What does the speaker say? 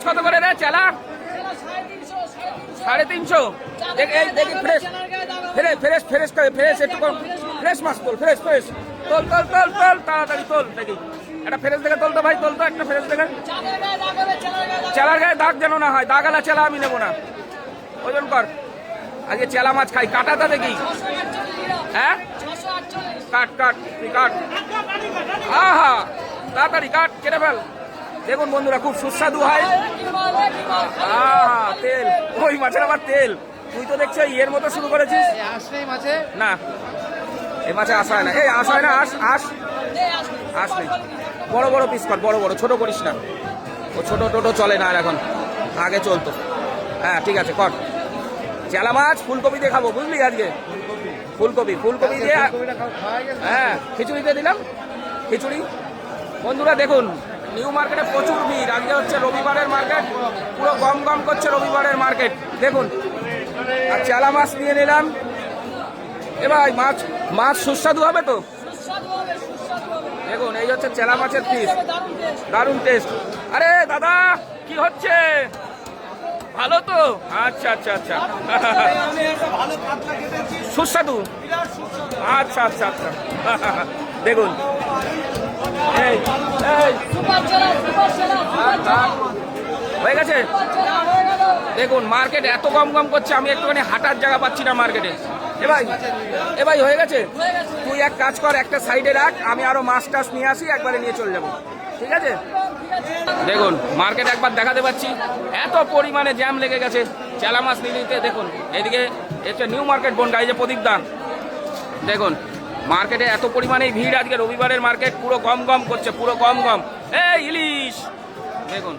কত করে রে চেলা? 350। দেখি ফ্রেশ ফ্রেশ ফ্রেশ ফ্রেশ একটু কম। ফ্রেশ মাছ তোল, ফ্রেশ ফ্রেশ তোল তোল তোল তোল, তাড়াতাড়ি তোল। দেখি একটা ফ্রেশ দেখে তোল তো ভাই, তোল তো একটা ফ্রেশ দেখে। চেলার গায়ে দাগ যেন না হয়, দাগালা চেলা আমি নেবো না। ওজন কর, আজকে চেলা মাছ খাই। কাটাটা দেখি। হ্যাঁ কাট কাট, তুই কাট। আহা তাড়াতাড়ি কাট, কেটে ফেল। দেখুন বন্ধুরা, খুব সুস্বাদু হয়। আহা তেল, ওই মাছের আবার তেল। তুই তো দেখছো এর মতো শুরু করেছিস। না এই মাছে আসা হয় না, এই আসা হয় না। আস নেই। বড় বড় পিস কর, বড় বড়, ছোট করিস না। ও ছোট টোটো চলে না আর এখন, আগে চলতো। হ্যাঁ ঠিক আছে কর। চেলা মাছ ফুলকপি দিয়ে খাবো, বুঝলি আজকে। ফুলকপি দিয়ে, হ্যাঁ খিচুড়িতে দিলাম, খিচুড়ি। বন্ধুরা দেখুন, নিউ মার্কেটে প্রচুর ভিড়। আজকে হচ্ছে রবিবারের মার্কেট, পুরো গম গম করছে রবিবারের মার্কেট। দেখুন, আর চেলা মাছ নিয়ে নিলাম। এবার মাছ সুস্বাদু হবে তো। দেখুন এই হচ্ছে চেলা মাছের পিস, দারুণ টেস্ট। আরে দাদা কি হচ্ছে, ভালো তো? আচ্ছা আচ্ছা আচ্ছা, সুস্বাদু। আচ্ছা আচ্ছা আচ্ছা, দেখুন হয়ে গেছে। দেখুন মার্কেট এত কম কম করছে, আমি একটুখানি হাঁটার জায়গা পাচ্ছি না মার্কেটে। এ ভাই হয়ে গেছে। তুই এক কাজ কর, একটা সাইডে রাখ, আমি আরো মাছ টাছ নিয়ে আসি, একবারে নিয়ে চলে যাবো, ঠিক আছে? দেখুন মার্কেট একবার দেখাতে পাচ্ছি, এত পরিমাণে জ্যাম লেগে গেছে চেলা মাছ নিতে। দেখুন এদিকে একটা নিউ মার্কেট বনগা, এই যে প্রদীপ দা, দেখুন মার্কেটে এত পরিমাণে ভিড়। আজকে রবিবারের মার্কেট পুরো গম গম করছে, পুরো গম গম। এই ইলিশ দেখুন।